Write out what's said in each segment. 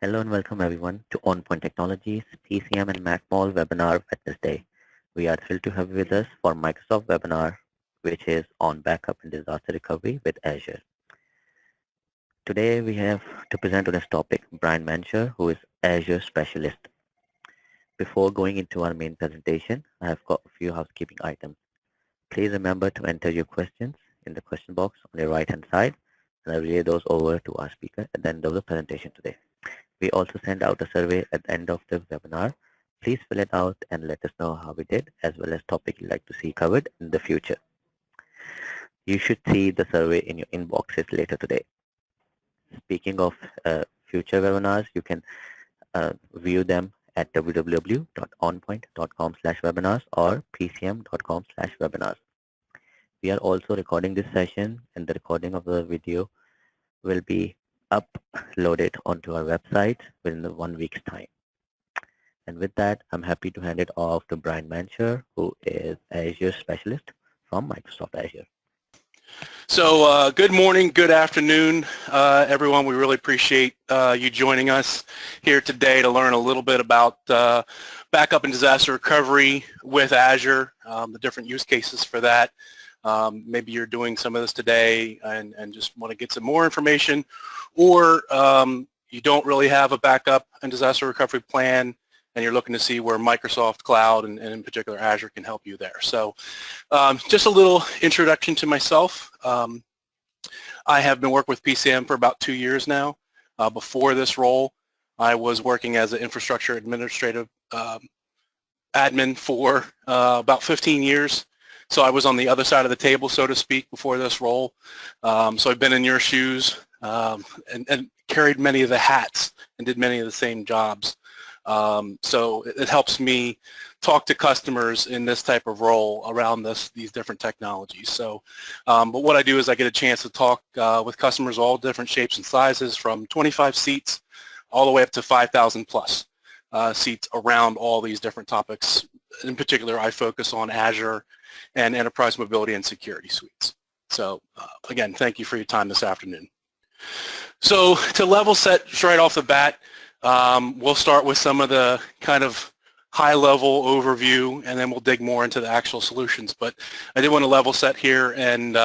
Hello and welcome everyone to On-Point Technologies PCM and MacMall webinar Wednesday. We are thrilled to have you with us for Microsoft webinar, which is on backup and disaster recovery with Azure. Today we have to present on this topic Brian Mansure, who is Azure specialist. Before going into our main presentation, I have got a few housekeeping items. Please remember to enter your questions in the question box on the right hand side, and I'll relay those over to our speaker at the end of the presentation today. We also send out a survey at the end of the webinar. Please fill it out and let us know how we did, as well as topic you'd like to see covered in the future. You should see the survey in your inboxes later today. Speaking of future webinars, you can view them at www.onpoint.com/webinars or pcm.com/webinars. We are also recording this session, and the recording of the video will be uploaded onto our website within 1 week's time. And with that, I'm happy to hand it off to Brian Mansure, who is Azure Specialist from Microsoft Azure. So good morning, good afternoon, everyone. We really appreciate you joining us here today to learn a little bit about backup and disaster recovery with Azure, the different use cases for that. Maybe you're doing some of this today and just want to get some more information, or you don't really have a backup and disaster recovery plan and you're looking to see where Microsoft Cloud and in particular Azure can help you there. So just a little introduction to myself. I have been working with PCM for about 2 years now. Before this role, I was working as an infrastructure administrative admin for about 15 years. So I was on the other side of the table, so to speak, before this role. So I've been in your shoes and carried many of the hats and did many of the same jobs. So it helps me talk to customers in this type of role around these different technologies. So, but what I do is I get a chance to talk with customers all different shapes and sizes, from 25 seats all the way up to 5,000 plus seats around all these different topics. In particular, I focus on Azure and enterprise mobility and security suites. So again, thank you for your time this afternoon. So to level set right off the bat, we'll start with some of the kind of high-level overview, and then we'll dig more into the actual solutions. But I did want to level set here and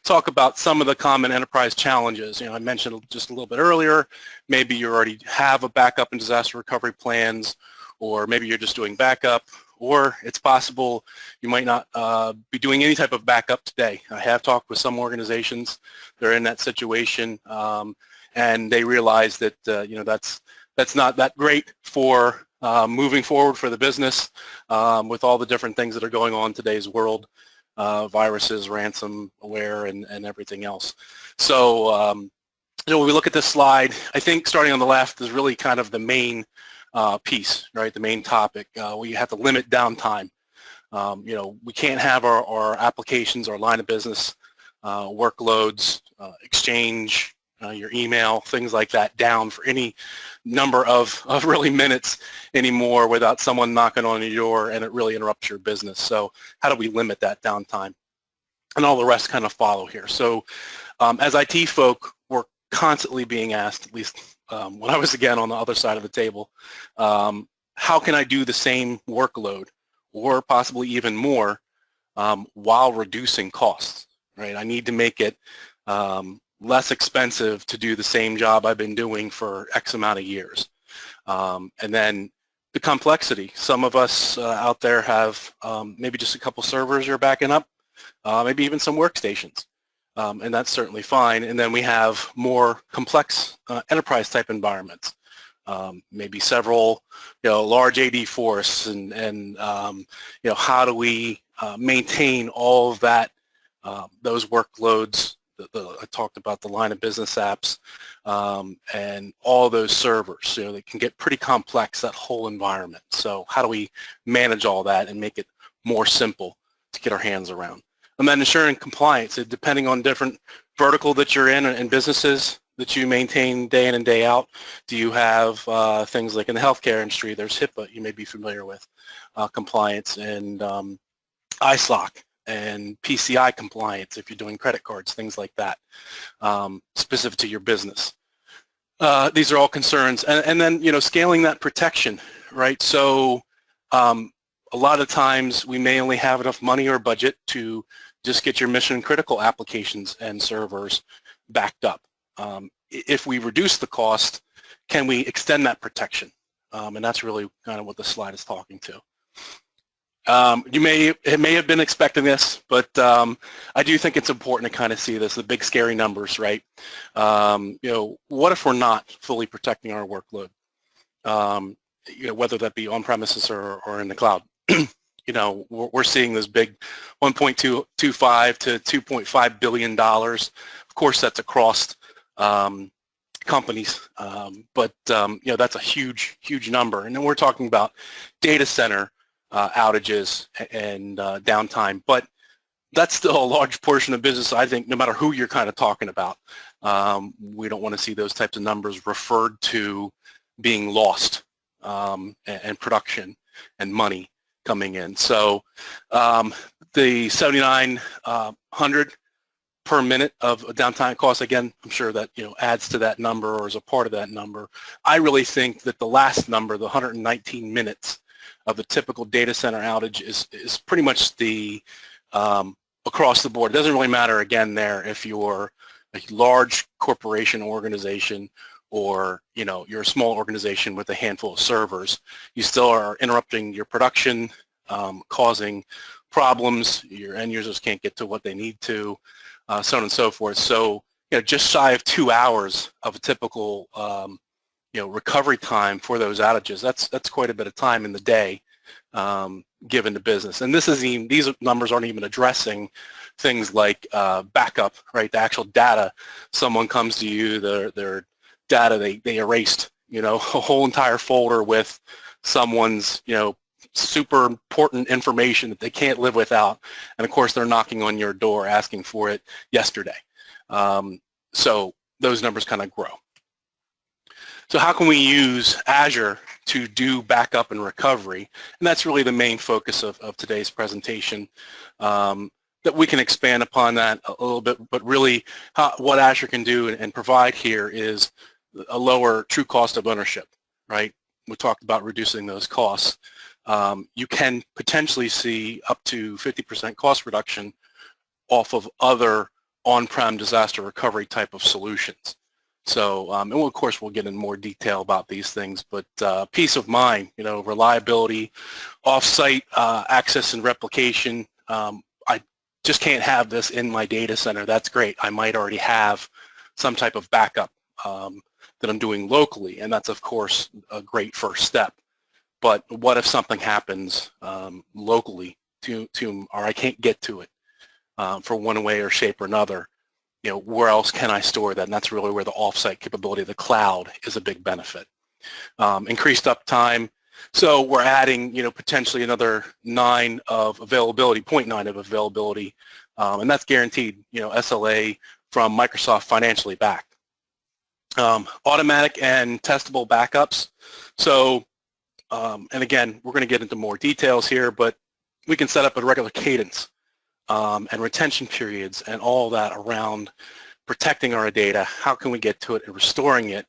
talk about some of the common enterprise challenges. I mentioned just a little bit earlier, maybe you already have a backup and disaster recovery plans, or maybe you're just doing backup, or it's possible you might not be doing any type of backup today. I have talked with some organizations that are in that situation, and they realize that that's not that great for moving forward for the business with all the different things that are going on in today's world, viruses, ransomware, and everything else. So when we look at this slide, I think starting on the left is really kind of the main piece, right? The main topic. We have to limit downtime. We can't have our applications, our line of business workloads, Exchange, your email, things like that down for any number of really minutes anymore without someone knocking on your door and it really interrupts your business. So how do we limit that downtime? And all the rest kind of follow here. So as IT folk, we're constantly being asked, at least when I was again on the other side of the table, how can I do the same workload or possibly even more while reducing costs, right? I need to make it less expensive to do the same job I've been doing for X amount of years. And then the complexity. Some of us out there have maybe just a couple servers you're backing up, maybe even some workstations, and that's certainly fine. And then we have more complex enterprise type environments, maybe several large AD force, and how do we maintain all of that, those workloads. I talked about the line of business apps and all those servers. They can get pretty complex, that whole environment. So how do we manage all that and make it more simple to get our hands around? And then ensuring compliance, depending on different vertical that you're in and businesses that you maintain day in and day out. Do you have things like in the healthcare industry, there's HIPAA, you may be familiar with, compliance, and ISOC, and PCI compliance if you're doing credit cards, things like that, specific to your business. These are all concerns. And then, scaling that protection, right? So a lot of times we may only have enough money or budget to just get your mission critical applications and servers backed up. If we reduce the cost, can we extend that protection? And that's really kind of what the slide is talking to. It may have been expecting this, but I do think it's important to kind of see this, the big scary numbers, right? What if we're not fully protecting our workload? Whether that be on premises or in the cloud. We're seeing this big 1.25 to 2.5 billion dollars. Of course, that's across companies, but that's a huge number. And then we're talking about data center outages and downtime, but that's still a large portion of business. I think no matter who you're kind of talking about, we don't want to see those types of numbers referred to being lost, and production and money coming in. So the 7,900 per minute of downtime cost, again, I'm sure that adds to that number or is a part of that number. I really think that the last number, the 119 minutes of the typical data center outage, is pretty much the across the board. It doesn't really matter, again, there if you're a large corporation organization or you're a small organization with a handful of servers. You still are interrupting your production, causing problems. Your end users can't get to what they need to, so on and so forth. So just shy of 2 hours of a typical recovery time for those outages. That's quite a bit of time in the day, given the business. And these numbers aren't even addressing things like backup, right? The actual data. Someone comes to you, their data, they erased, a whole entire folder with someone's, super important information that they can't live without. And of course, they're knocking on your door asking for it yesterday. So those numbers kind of grow. So how can we use Azure to do backup and recovery? And that's really the main focus of today's presentation. That we can expand upon that a little bit, but really what Azure can do and provide here is a lower true cost of ownership, right? We talked about reducing those costs. You can potentially see up to 50% cost reduction off of other on-prem disaster recovery type of solutions. So, and of course, we'll get in more detail about these things, but peace of mind, reliability, off-site access and replication. I just can't have this in my data center. That's great. I might already have some type of backup that I'm doing locally, and that's, of course, a great first step. But what if something happens locally or I can't get to it for one way or shape or another? Where else can I store that? And that's really where the offsite capability of the cloud is a big benefit. Increased uptime. So we're adding, potentially another 9 of availability, 0.9 of availability, and that's guaranteed, SLA from Microsoft financially backed. Automatic and testable backups. So, and again, we're going to get into more details here, but we can set up a regular cadence and retention periods and all that around protecting our data. How can we get to it and restoring it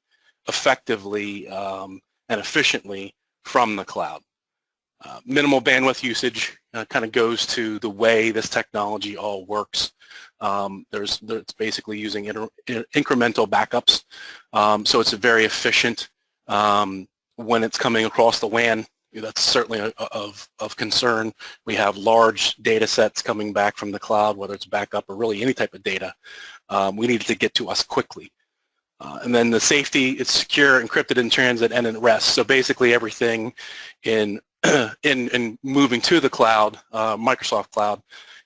effectively and efficiently from the cloud? Minimal bandwidth usage kind of goes to the way this technology all works. It's basically using incremental backups, so it's very efficient when it's coming across the WAN. That's certainly of concern. We have large data sets coming back from the cloud, whether it's backup or really any type of data. We need it to get to us quickly. And then the safety, it's secure, encrypted in transit, and in rest. So basically everything in moving to the cloud, Microsoft Cloud,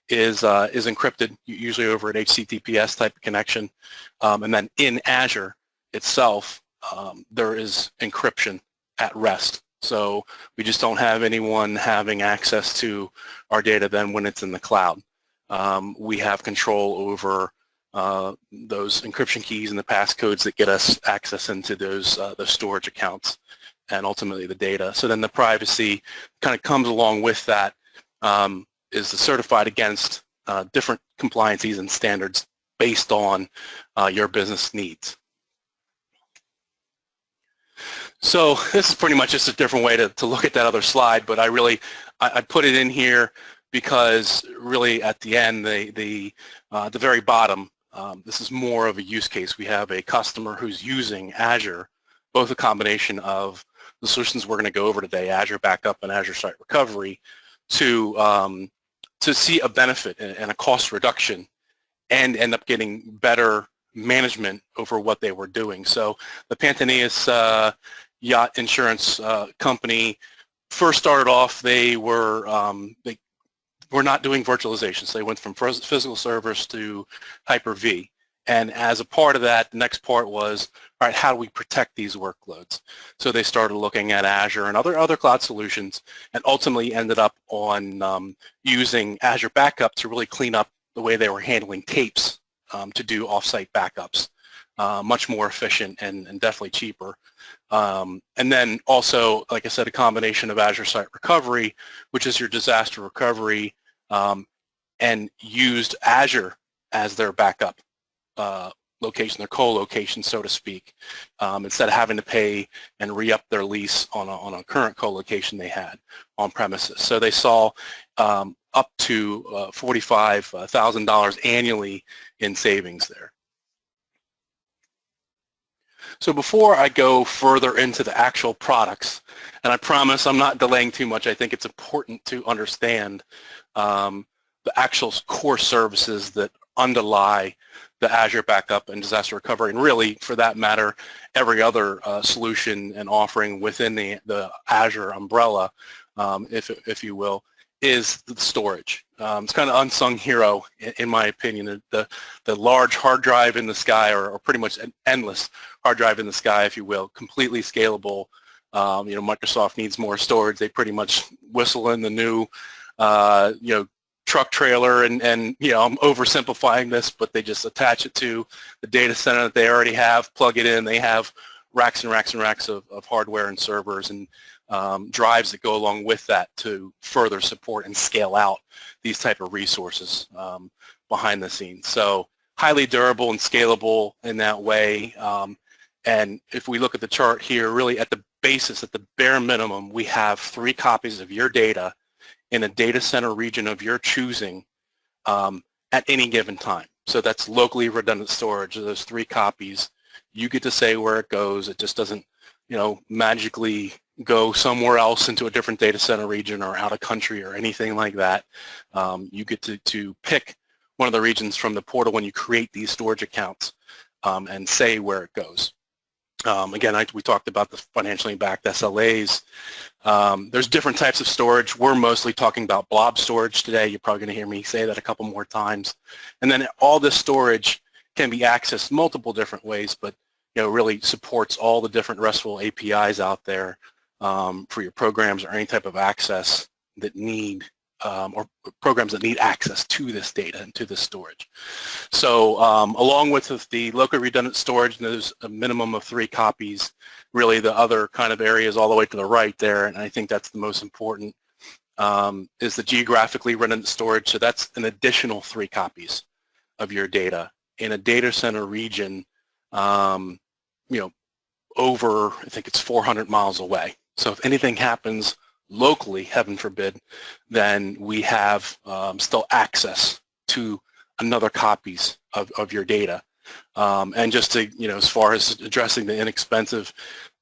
is encrypted, usually over an HTTPS type of connection. And then in Azure itself, there is encryption at rest. So we just don't have anyone having access to our data then when it's in the cloud. We have control over those encryption keys and the passcodes that get us access into those storage accounts and ultimately the data. So then the privacy kind of comes along with that, is certified against different compliances and standards based on your business needs. So this is pretty much just a different way to look at that other slide, but I put it in here because really at the end, the very bottom, this is more of a use case. We have a customer who's using Azure, both a combination of the solutions we're going to go over today, Azure Backup and Azure Site Recovery, to see a benefit and a cost reduction and end up getting better management over what they were doing. So the Pointe yacht insurance company first started off, they were not doing virtualization. So they went from physical servers to Hyper-V. And as a part of that, the next part was, all right, how do we protect these workloads? So they started looking at Azure and other cloud solutions, and ultimately ended up on using Azure Backup to really clean up the way they were handling tapes to do offsite backups. Much more efficient and definitely cheaper. And then also, like I said, a combination of Azure Site Recovery, which is your disaster recovery, and used Azure as their backup location, their co-location, so to speak, instead of having to pay and re-up their lease on a current co-location they had on premises. So they saw up to $45,000 annually in savings there. So before I go further into the actual products, and I promise I'm not delaying too much, I think it's important to understand the actual core services that underlie the Azure Backup and Disaster Recovery, and really, for that matter, every other solution and offering within the Azure umbrella, if you will, is the storage. It's kind of unsung hero, in my opinion. The large hard drive in the sky, or pretty much an endless hard drive in the sky, if you will, completely scalable. Microsoft needs more storage. They pretty much whistle in the new, truck trailer, and I'm oversimplifying this, but they just attach it to the data center that they already have, plug it in. They have racks and racks and racks of hardware and servers and drives that go along with that to further support and scale out these type of resources behind the scenes. So highly durable and scalable in that way. And if we look at the chart here, really at the basis, at the bare minimum, we have 3 copies of your data in a data center region of your choosing at any given time. So that's locally redundant storage. Those 3 copies, you get to say where it goes. It just doesn't, magically go somewhere else into a different data center region or out of country or anything like that. You get to pick one of the regions from the portal when you create these storage accounts and say where it goes. Again, we talked about the financially backed SLAs. There's different types of storage. We're mostly talking about blob storage today. You're probably going to hear me say that a couple more times. And then all this storage can be accessed multiple different ways, but really supports all the different RESTful APIs out there for your programs or any type of access that need or programs that need access to this data and to this storage. So along with the locally redundant storage, there's a minimum of 3 copies. Really the other kind of areas all the way to the right there, and I think that's the most important, is the geographically redundant storage. So that's an additional 3 copies of your data in a data center region, over, I think it's 400 miles away. So if anything happens locally, heaven forbid, then we have still access to another copies of your data. And just to, as far as addressing the inexpensive,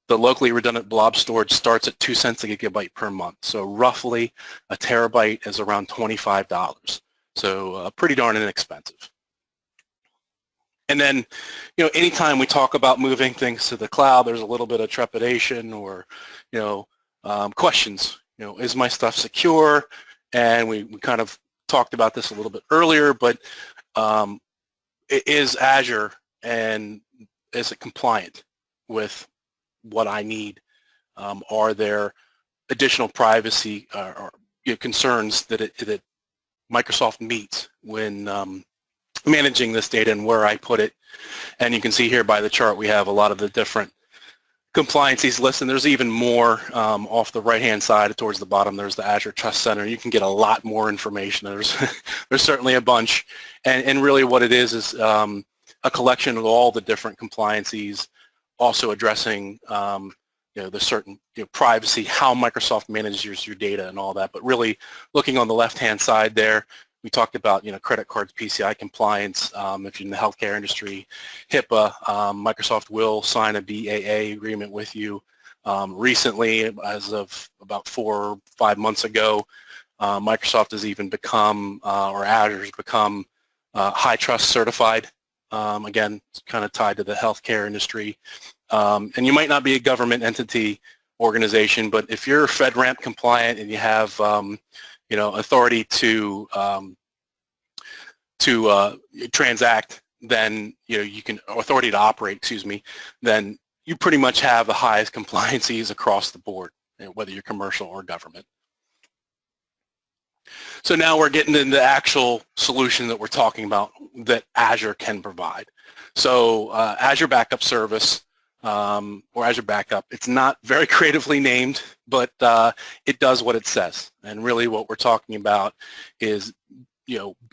the locally redundant blob storage starts at 2 cents a gigabyte per month. So roughly a terabyte is around $25. So pretty darn inexpensive. And then, anytime we talk about moving things to the cloud, there's a little bit of trepidation or, questions. Is my stuff secure? And we kind of talked about this a little bit earlier, but is Azure, and is it compliant with what I need? Are there additional privacy or concerns that Microsoft meets when managing this data and where I put it? And you can see here by the chart we have a lot of the different compliances listed. There's even more off the right-hand side towards the bottom. There's the Azure Trust Center. You can get a lot more information. There's certainly a bunch. And really what it is a collection of all the different compliances, also addressing there's certain privacy, how Microsoft manages your data and all that. But really, looking on the left-hand side there, we talked about credit cards, PCI compliance. If you're in the healthcare industry, HIPAA. Microsoft will sign a BAA agreement with you. Recently, as of about 4 or 5 months ago, Microsoft has even become, or Azure has become, high trust certified. Again, it's kind of tied to the healthcare industry. And you might not be a government entity organization, but if you're FedRAMP compliant and you have authority to transact, then you can, authority to operate, excuse me, then you pretty much have the highest compliances across the board, whether you're commercial or government. So now we're getting into the actual solution that we're talking about that Azure can provide. So Azure Backup Service, or Azure Backup, it's not very creatively named, but it does what it says. And really what we're talking about is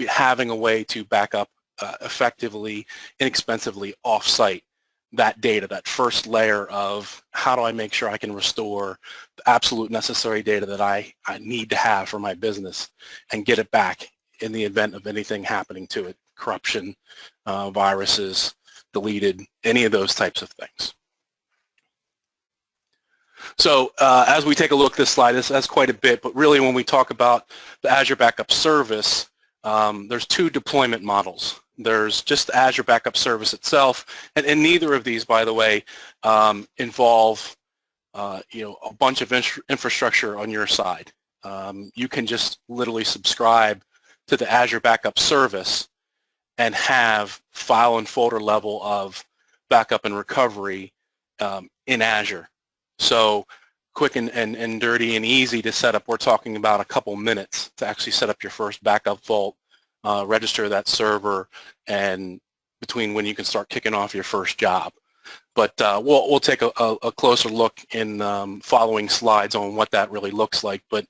having a way to back up effectively, inexpensively off-site that data, that first layer of how do I make sure I can restore the absolute necessary data that I need to have for my business and get it back in the event of anything happening to it, corruption, viruses, deleted, any of those types of things. So as we take a look at this slide, that's quite a bit, but really when we talk about the Azure Backup Service, there's 2 deployment models. There's just the Azure Backup Service itself, and neither of these, by the way, involve a bunch of infrastructure on your side. You can just literally subscribe to the Azure Backup Service and have file and folder level of backup and recovery in Azure. So quick and dirty and easy to set up. We're talking about a couple minutes to actually set up your first backup vault, register that server, and between when you can start kicking off your first job. But we'll take a closer look in following slides on what that really looks like. But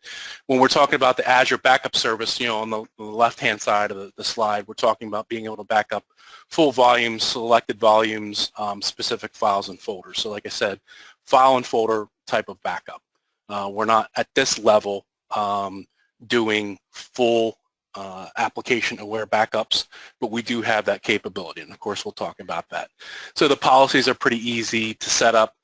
when we're talking about the Azure Backup Service, on the left-hand side of the slide, we're talking about being able to back up full volumes, selected volumes, specific files and folders. So like I said, file and folder type of backup. We're not at this level doing full application-aware backups, but we do have that capability, and of course we'll talk about that. So the policies are pretty easy to set up.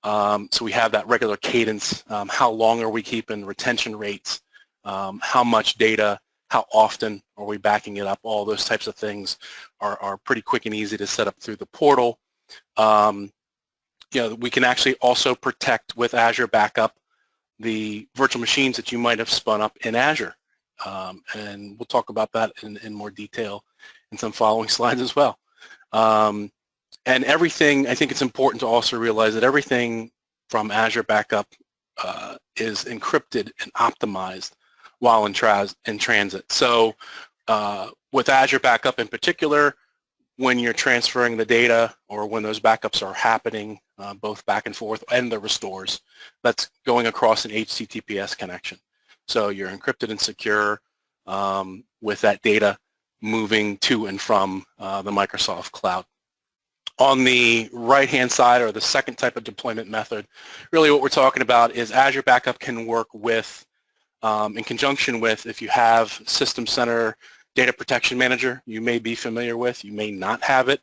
So we have that regular cadence. How long are we keeping retention rates? How much data? How often are we backing it up? All those types of things are pretty quick and easy to set up through the portal. We can actually also protect with Azure Backup the virtual machines that you might have spun up in Azure. And we'll talk about that in more detail in some following slides as well. And everything, I think it's important to also realize that everything from Azure Backup is encrypted and optimized while in transit. So with Azure Backup in particular, when you're transferring the data or when those backups are happening, both back and forth and the restores, that's going across an HTTPS connection. So you're encrypted and secure with that data moving to and from the Microsoft cloud. On the right-hand side, or the second type of deployment method, really what we're talking about is Azure Backup can work with, in conjunction with, if you have System Center Data Protection Manager, you may be familiar with, you may not have it,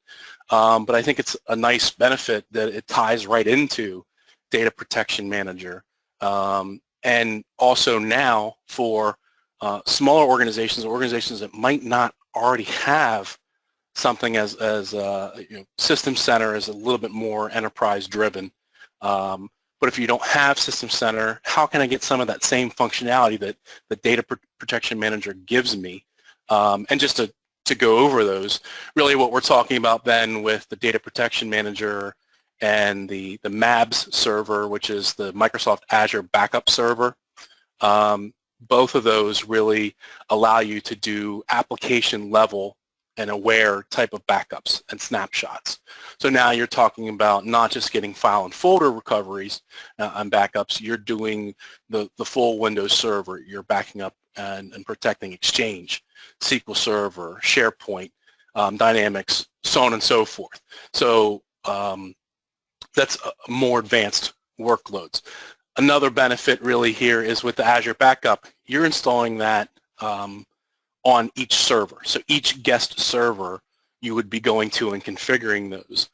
but I think it's a nice benefit that it ties right into Data Protection Manager. And also now for smaller organizations, or organizations that might not already have something as System Center is a little bit more enterprise driven. But if you don't have System Center, how can I get some of that same functionality that the Data Protection Manager gives me? And just to go over those, really what we're talking about then with the Data Protection Manager and the MABS server, which is the Microsoft Azure Backup Server. Both of those really allow you to do application level and aware type of backups and snapshots. So now you're talking about not just getting file and folder recoveries and backups, you're doing the full Windows server. You're backing up and protecting Exchange, SQL Server, SharePoint, Dynamics, so on and so forth. So that's a more advanced workloads. Another benefit really here is with the Azure Backup, you're installing that on each server. So each guest server you would be going to and configuring those.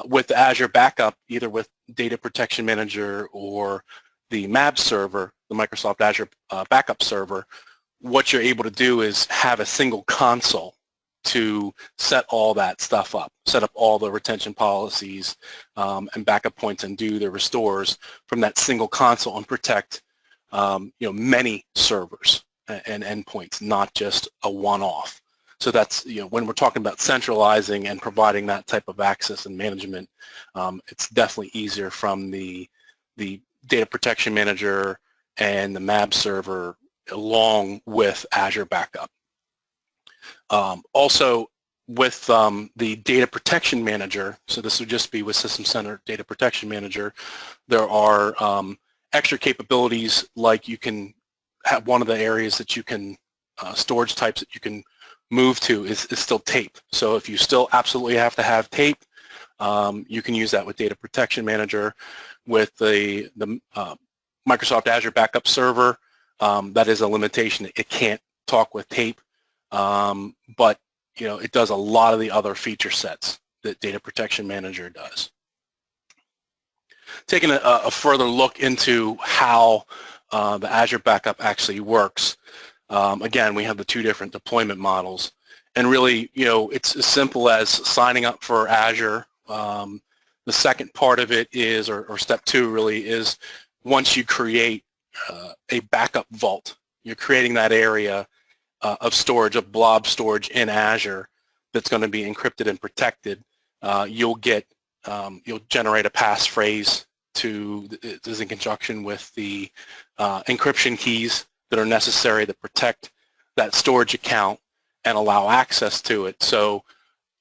With the Azure Backup, either with Data Protection Manager or the MAB server, the Microsoft Azure Backup server, what you're able to do is have a single console to set all that stuff up, set up all the retention policies and backup points and do the restores from that single console and protect many servers and endpoints, not just a one-off. So that's, when we're talking about centralizing and providing that type of access and management, it's definitely easier from the Data Protection Manager and the MAB server along with Azure Backup. Also with the Data Protection Manager, so this would just be with System Center Data Protection Manager, there are extra capabilities, like you can have one of the areas that you can, storage types that you can move to is still tape. So if you still absolutely have to have tape, you can use that with Data Protection Manager. With the Microsoft Azure Backup server, that is a limitation. It can't talk with tape, but it does a lot of the other feature sets that Data Protection Manager does. Taking a further look into how the Azure Backup actually works, again, we have the two different deployment models, and really, it's as simple as signing up for Azure. The second part of it is, or step two really, is once you create a backup vault, you're creating that area of storage, of blob storage in Azure that's going to be encrypted and protected. You'll generate a passphrase is in conjunction with the encryption keys that are necessary to protect that storage account and allow access to it. So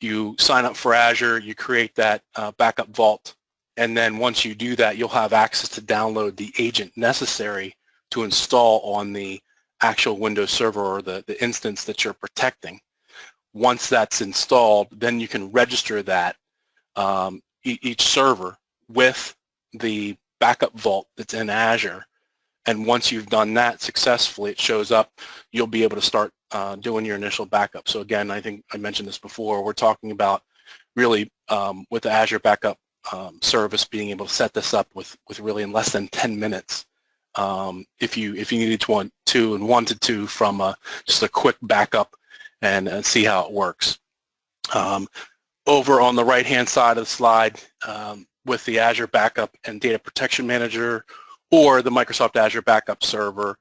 you sign up for Azure, you create that backup vault, and then once you do that, you'll have access to download the agent necessary to install on the actual Windows server or the instance that you're protecting. Once that's installed, then you can register that each server with the backup vault that's in Azure. And once you've done that successfully, it shows up, you'll be able to start doing your initial backup. So again, I think I mentioned this before, we're talking about really with the Azure Backup service being able to set this up with really in less than 10 minutes if you needed to and wanted to from just a quick backup and see how it works. Over on the right-hand side of the slide, with the Azure Backup and Data Protection Manager or the Microsoft Azure Backup server,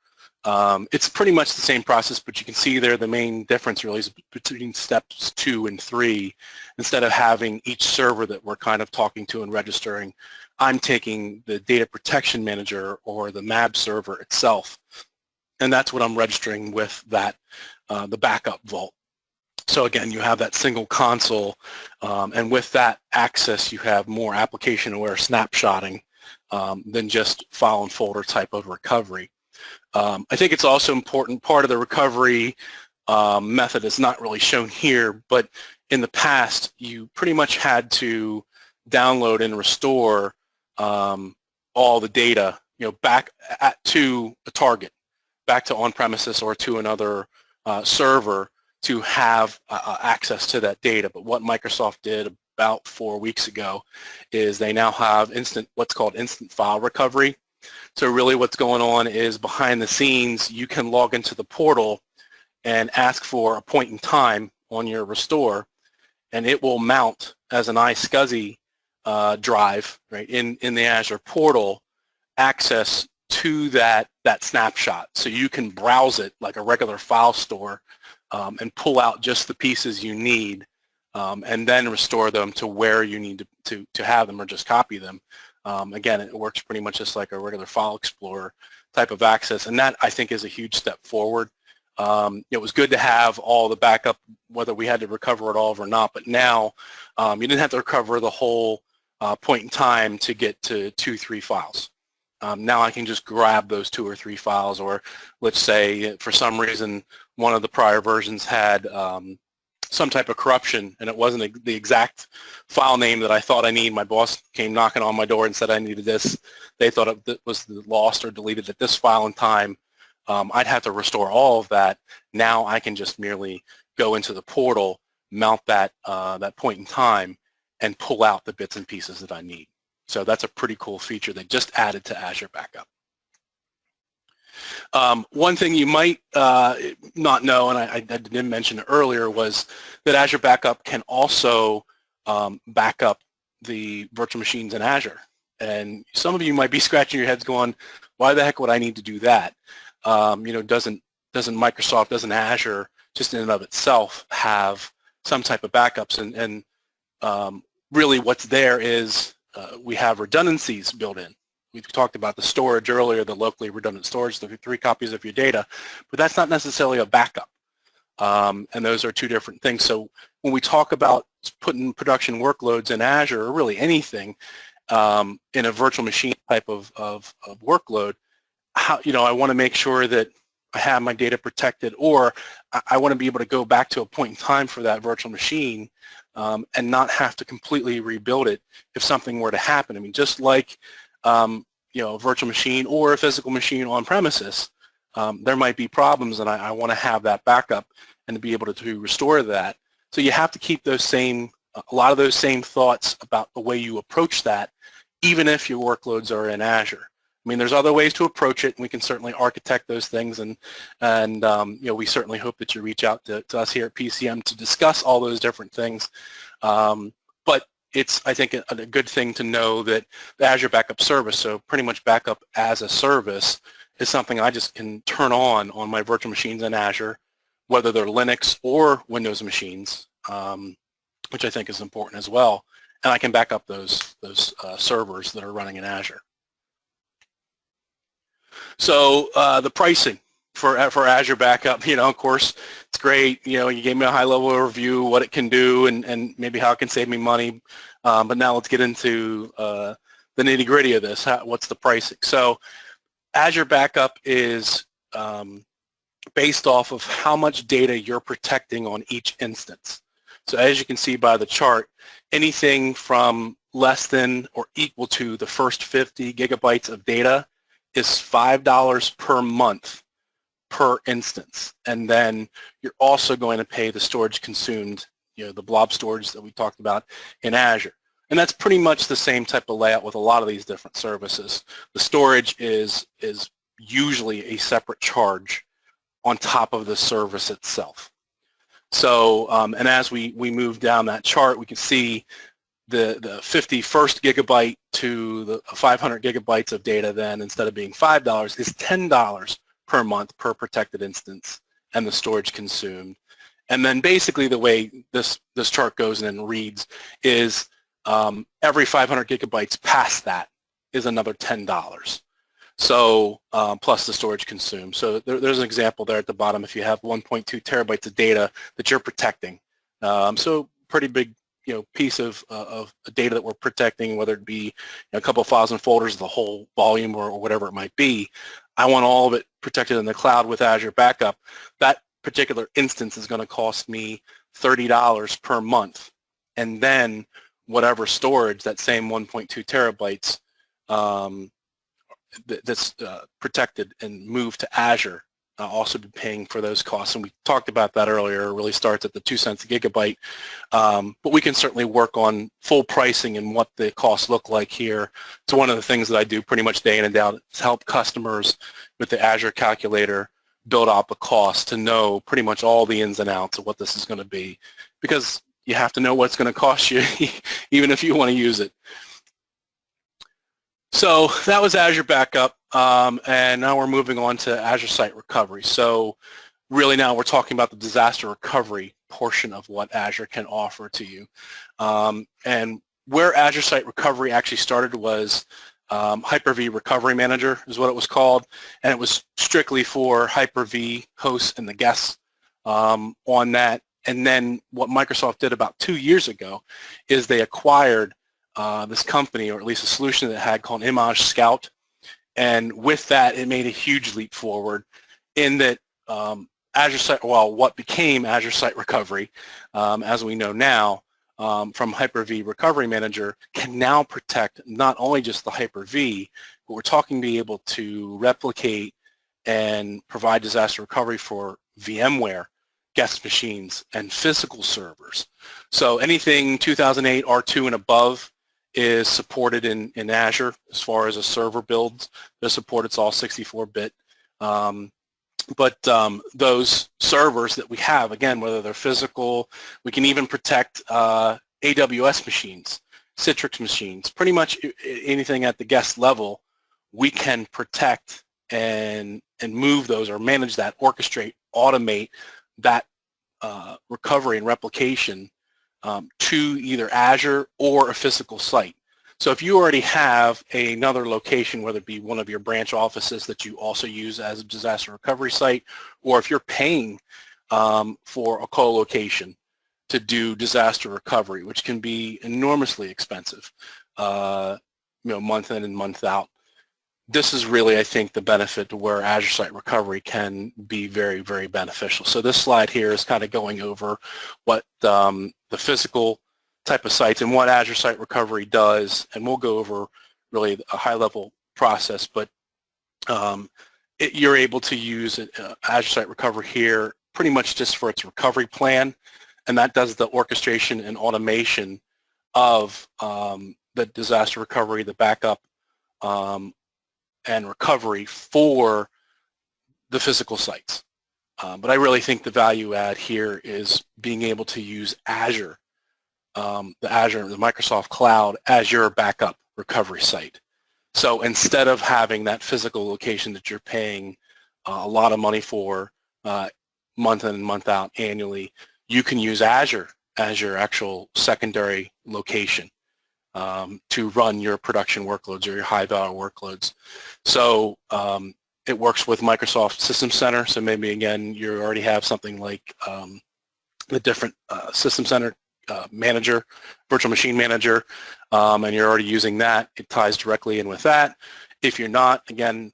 it's pretty much the same process, but you can see there the main difference really is between steps 2 and 3. Instead of having each server that we're kind of talking to and registering, I'm taking the Data Protection Manager or the MAB server itself, and that's what I'm registering with that, the backup vault. So again, you have that single console, and with that access, you have more application-aware snapshotting than just file and folder type of recovery. I think it's also important, part of the recovery method is not really shown here, but in the past, you pretty much had to download and restore all the data, back to a target, back to on-premises or to another server to have access to that data. But what Microsoft did about 4 weeks ago is they now have what's called instant file recovery. So really what's going on is behind the scenes, you can log into the portal and ask for a point in time on your restore, and it will mount as an iSCSI drive, right, in the Azure portal, access to that snapshot. So you can browse it like a regular file store and pull out just the pieces you need and then restore them to where you need to have them or just copy them. Again, it works pretty much just like a regular file explorer type of access, and that I think is a huge step forward. It was good to have all the backup, whether we had to recover it all or not, but now you didn't have to recover the whole point in time to get to 2-3 files. Now I can just grab those 2 or 3 files, or let's say for some reason one of the prior versions had some type of corruption and it wasn't the exact file name that I thought I need. My boss came knocking on my door and said I needed this. They thought it was lost or deleted at this file and time. I'd have to restore all of that. Now I can just merely go into the portal, mount that, that point in time, and pull out the bits and pieces that I need. So that's a pretty cool feature they just added to Azure Backup. One thing you might not know, and I didn't mention it earlier, was that Azure Backup can also back up the virtual machines in Azure. And some of you might be scratching your heads going, why the heck would I need to do that? You know, doesn't Microsoft, doesn't Azure, just in and of itself, have some type of backups? And really what's there is we have redundancies built in. We talked about the storage earlier, the locally redundant storage, the 3 copies of your data, but that's not necessarily a backup. And those are 2 different things. So when we talk about putting production workloads in Azure, or really anything in a virtual machine type of workload, you know, I want to make sure that I have my data protected, or I want to be able to go back to a point in time for that virtual machine and not have to completely rebuild it if something were to happen. I mean, just like you know, a virtual machine or a physical machine on premises, there might be problems, and I want to have that backup and to be able to restore that. So you have to keep those same, a lot of those same thoughts about the way you approach that, even if your workloads are in Azure. I mean, there's other ways to approach it, and we can certainly architect those things, and you know, we certainly hope that you reach out to us here at PCM to discuss all those different things. But it's, I think, a good thing to know that the Azure Backup Service, so pretty much backup as a service, is something I just can turn on my virtual machines in Azure, whether they're Linux or Windows machines, which I think is important as well. And I can back up those servers that are running in Azure. So the pricing for Azure Backup, you know, of course, it's great. You know, you gave me a high-level overview, what it can do, and maybe how it can save me money. But now let's get into the nitty-gritty of this. What's the pricing? So Azure Backup is based off of how much data you're protecting on each instance. So as you can see by the chart, anything from less than or equal to the first 50 gigabytes of data is $5 per month per instance. And then you're also going to pay the storage consumed, you know, the blob storage that we talked about in Azure. And that's pretty much the same type of layout with a lot of these different services. The storage is usually a separate charge on top of the service itself. So, and as we move down that chart, we can see the 51st gigabyte to the 500 gigabytes of data then, instead of being $5, is $10 per month per protected instance and the storage consumed. And then basically the way this chart goes and reads is every 500 gigabytes past that is another $10. So plus the storage consumed. So there's an example there at the bottom if you have 1.2 terabytes of data that you're protecting. So pretty big, you know, piece of data that we're protecting, whether it be, you know, a couple of files and folders, the whole volume, or whatever it might be. I want all of it protected in the cloud with Azure Backup. That particular instance is going to cost me $30 per month. And then whatever storage, that same 1.2 terabytes that's protected and moved to Azure, also be paying for those costs. And we talked about that earlier. It really starts at the 2 cents a gigabyte. But we can certainly work on full pricing and what the costs look like here. So one of the things that I do pretty much day in and day out is help customers with the Azure calculator build up a cost to know pretty much all the ins and outs of what this is going to be, because you have to know what it's going to cost you even if you want to use it. So that was Azure Backup, and now we're moving on to Azure Site Recovery. So really now we're talking about the disaster recovery portion of what Azure can offer to you. And where Azure Site Recovery actually started was Hyper-V Recovery Manager is what it was called, and it was strictly for Hyper-V hosts and the guests on that. And then what Microsoft did about 2 years ago is they acquired this company, or at least a solution that it had, called Image Scout. And with that, it made a huge leap forward in that Azure Site, well, what became Azure Site Recovery, as we know now, from Hyper-V Recovery Manager, can now protect not only just the Hyper-V, but we're talking to be able to replicate and provide disaster recovery for VMware, guest machines, and physical servers. So anything 2008 R2 and above is supported in Azure as far as a server builds. They're supported, it's all 64-bit. But those servers that we have, again, whether they're physical, we can even protect AWS machines, Citrix machines, pretty much anything at the guest level, we can protect and move those or manage that, orchestrate, automate that recovery and replication to either Azure or a physical site. So if you already have another location, whether it be one of your branch offices that you also use as a disaster recovery site, or if you're paying for a co-location to do disaster recovery, which can be enormously expensive, month in and month out, this is really, I think, the benefit to where Azure Site Recovery can be very, very beneficial. So this slide here is kind of going over what the physical type of sites and what Azure Site Recovery does, and we'll go over really a high-level process, but you're able to use Azure Site Recovery here pretty much just for its recovery plan, and that does the orchestration and automation of the disaster recovery, the backup, and recovery for the physical sites. But I really think the value add here is being able to use Azure, the Microsoft Cloud, as your backup recovery site. So instead of having that physical location that you're paying a lot of money for month in and month out annually, you can use Azure as your actual secondary location to run your production workloads or your high-value workloads. So it works with Microsoft System Center. So maybe, again, you already have something like the different System Center manager, virtual machine manager, and you're already using that. It ties directly in with that. If you're not, again,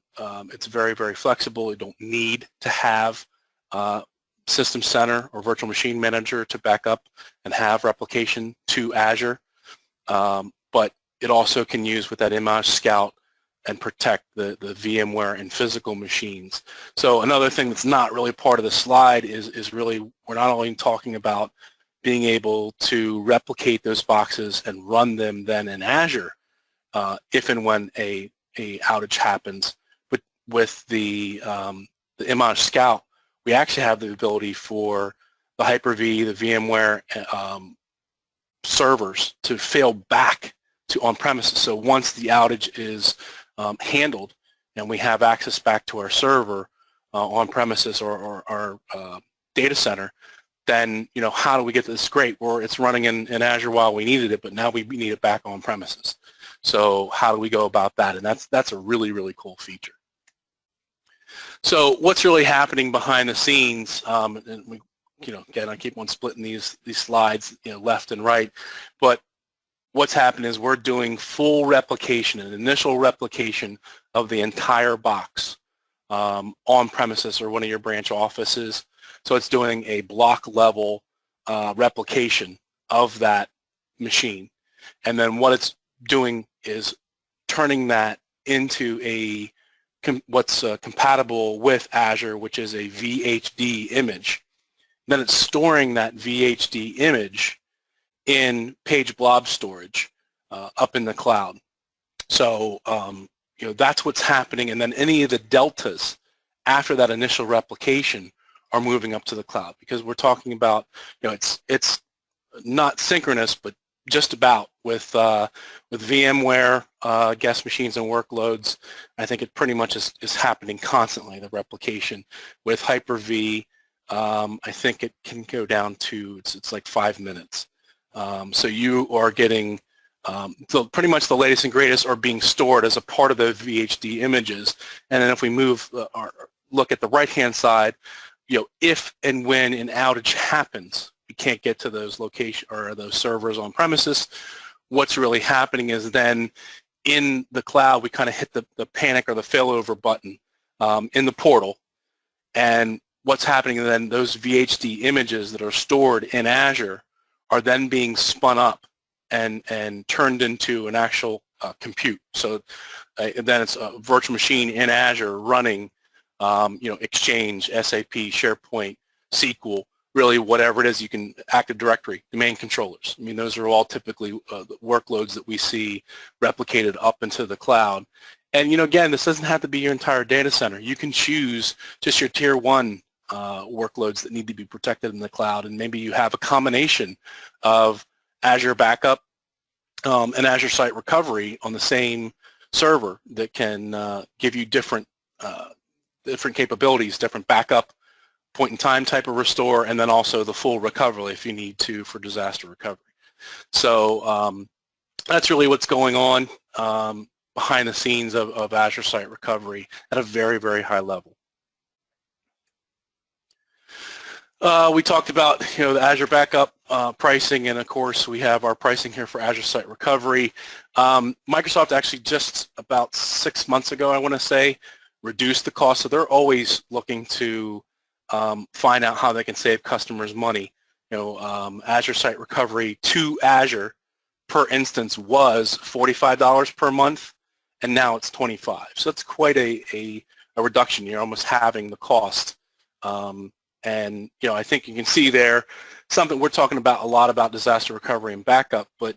it's very, very flexible. You don't need to have System Center or virtual machine manager to back up and have replication to Azure. But it also can use with that Image Scout and protect the VMware and physical machines. So another thing that's not really part of the slide is really, we're not only talking about being able to replicate those boxes and run them then in Azure if and when a outage happens, but with the Image Scout, we actually have the ability for the Hyper-V, the VMware servers to fail back to on-premises. So once the outage is handled and we have access back to our server on-premises or our data center, then, how do we get this? Great, it's running in Azure while we needed it, but now we need it back on-premises. So how do we go about that? And that's a really, really cool feature. So what's really happening behind the scenes, and we, again, I keep on splitting these slides, left and right, but what's happened is we're doing full replication, an initial replication of the entire box on premises or one of your branch offices. So it's doing a block level replication of that machine. And then what it's doing is turning that into what's compatible with Azure, which is a VHD image. Then it's storing that VHD image in page blob storage up in the cloud. So that's what's happening, and then any of the deltas after that initial replication are moving up to the cloud, because we're talking about, it's not synchronous, but just about with VMware guest machines and workloads. I think it pretty much is happening constantly, the replication. With Hyper-V, I think it can go down to, it's like 5 minutes. So you are getting, so pretty much the latest and greatest are being stored as a part of the VHD images. And then if we move or look at the right-hand side, if and when an outage happens, we can't get to those location or those servers on premises, what's really happening is then in the cloud, we kind of hit the panic or the failover button in the portal, and what's happening then, those VHD images that are stored in Azure are then being spun up and turned into an actual compute. So then it's a virtual machine in Azure running, Exchange, SAP, SharePoint, SQL, really whatever it is you can, Active Directory, domain controllers. I mean, those are all typically the workloads that we see replicated up into the cloud. And, again, this doesn't have to be your entire data center. You can choose just your tier one workloads that need to be protected in the cloud, and maybe you have a combination of Azure Backup and Azure Site Recovery on the same server that can give you different capabilities, different backup, point-in-time type of restore, and then also the full recovery if you need to for disaster recovery. So that's really what's going on behind the scenes of Azure Site Recovery at a very, very high level. We talked about the Azure Backup pricing, and of course we have our pricing here for Azure Site Recovery. Microsoft actually just about 6 months ago, I want to say, reduced the cost, so they're always looking to find out how they can save customers money. Azure Site Recovery to Azure per instance was $45 per month, and now it's $25. So that's quite a reduction. You're almost halving the cost. And I think you can see there something we're talking about a lot about disaster recovery and backup, but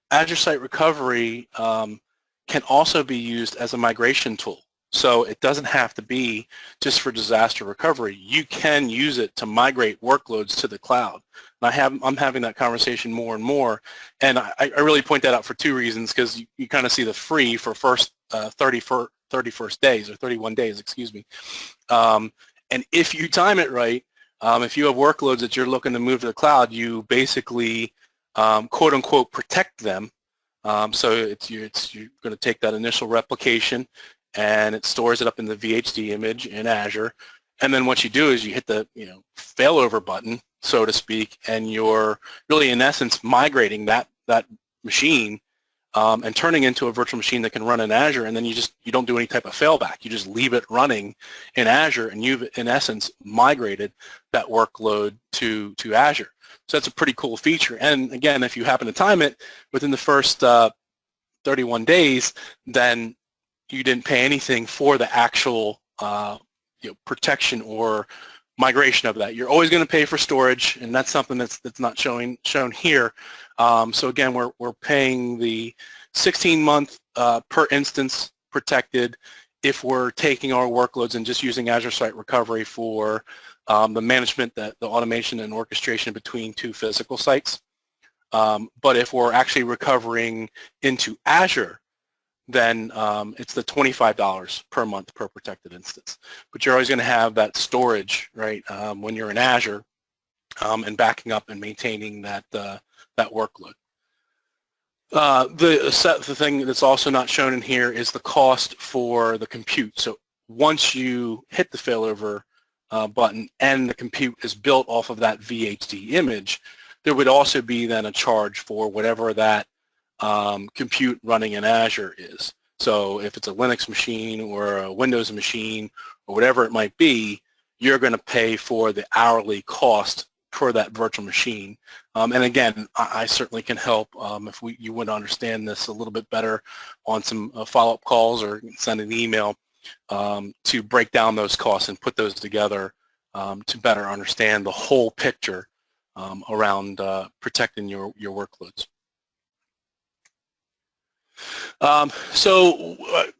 Azure Site Recovery can also be used as a migration tool. So it doesn't have to be just for disaster recovery. You can use it to migrate workloads to the cloud. And I'm having that conversation more and more, and I really point that out for two reasons, because you kind of see the free for first 31st days, or 31 days, excuse me. And if you time it right, if you have workloads that you're looking to move to the cloud, you basically quote unquote protect them. So you're going to take that initial replication and it stores it up in the VHD image in Azure. And then what you do is you hit the failover button, so to speak, and you're really in essence migrating that machine and turning into a virtual machine that can run in Azure, and then you don't do any type of failback. You just leave it running in Azure, and you've in essence migrated that workload to Azure. So that's a pretty cool feature. And again, if you happen to time it within the first 31 days, then you didn't pay anything for the actual protection or migration of that. You're always going to pay for storage, and that's something that's not shown here. So again, we're paying the 16-month per instance protected if we're taking our workloads and just using Azure Site Recovery for the management, the automation and orchestration between two physical sites. But if we're actually recovering into Azure, then it's the $25 per month per protected instance. But you're always going to have that storage, right, when you're in Azure and backing up and maintaining that workload. The thing that's also not shown in here is the cost for the compute. So once you hit the failover button and the compute is built off of that VHD image, there would also be then a charge for whatever that compute running in Azure is. So if it's a Linux machine or a Windows machine or whatever it might be, you're going to pay for the hourly cost for that virtual machine. And again, I certainly can help if you would understand this a little bit better on some follow-up calls or send an email to break down those costs and put those together to better understand the whole picture around protecting your workloads. So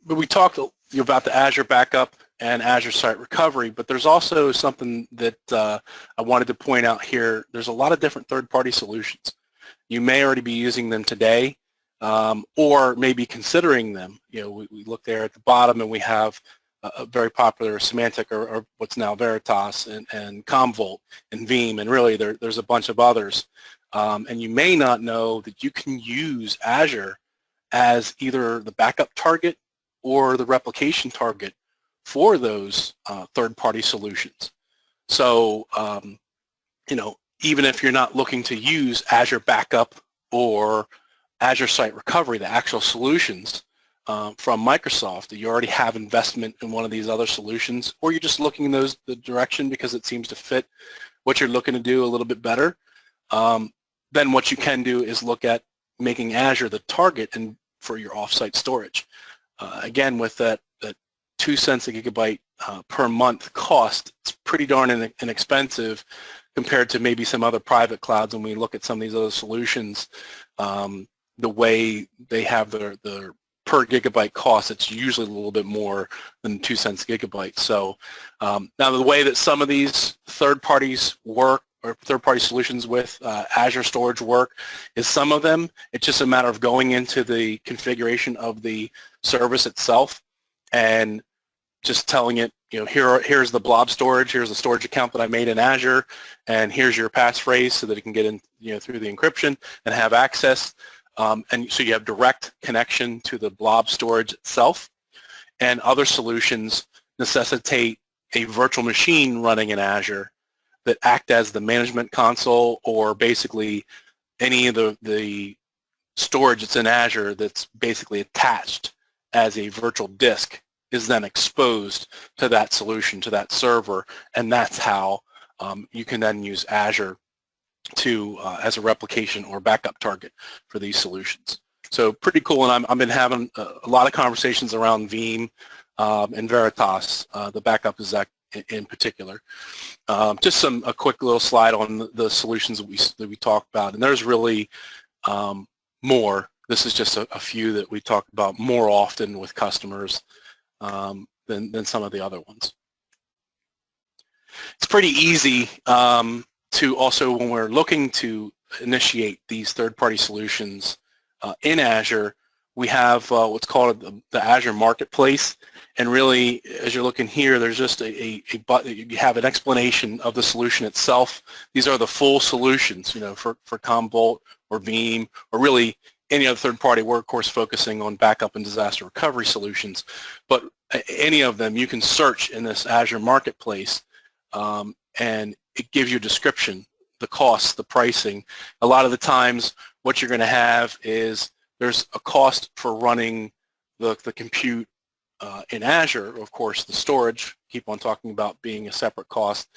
we talked about the Azure Backup and Azure Site Recovery, but there's also something that I wanted to point out here. There's a lot of different third-party solutions. You may already be using them today or maybe considering them. We look there at the bottom and we have a very popular Symantec or what's now Veritas and Commvault and Veeam, and really there's a bunch of others. And you may not know that you can use Azure as either the backup target or the replication target for those third-party solutions. So, even if you're not looking to use Azure Backup or Azure Site Recovery, the actual solutions, from Microsoft, that you already have investment in one of these other solutions, or you're just looking in the direction because it seems to fit what you're looking to do a little bit better, then what you can do is look at making Azure the target for your offsite storage. Again, with that 2 cents a gigabyte per month cost, it's pretty darn inexpensive compared to maybe some other private clouds. When we look at some of these other solutions, the way they have their per gigabyte cost, it's usually a little bit more than 2 cents a gigabyte. So now the way that some of these third parties work, or third-party solutions with Azure Storage work, is some of them, it's just a matter of going into the configuration of the service itself and just telling it, here's the blob storage, here's the storage account that I made in Azure, and here's your passphrase so that it can get in, through the encryption and have access. And so you have direct connection to the blob storage itself. And other solutions necessitate a virtual machine running in Azure that act as the management console, or basically any of the storage that's in Azure that's basically attached as a virtual disk is then exposed to that solution, to that server, and that's how you can then use Azure to as a replication or backup target for these solutions. So pretty cool, and I've been having a lot of conversations around Veeam and Veritas, the backup exec in particular. Just a quick little slide on the solutions that we talked about, and there's really more. This is just a few that we talk about more often with customers than some of the other ones. It's pretty easy to also, when we're looking to initiate these third-party solutions in Azure, we have what's called the Azure Marketplace. And really, as you're looking here, there's just a button. You have an explanation of the solution itself. These are the full solutions, for Commvault or Veeam, or really any other third party. We're, of course, focusing on backup and disaster recovery solutions. But any of them, you can search in this Azure Marketplace, and it gives you a description, the costs, the pricing. A lot of the times, what you're going to have is there's a cost for running the compute in Azure. Of course, the storage, keep on talking about being a separate cost,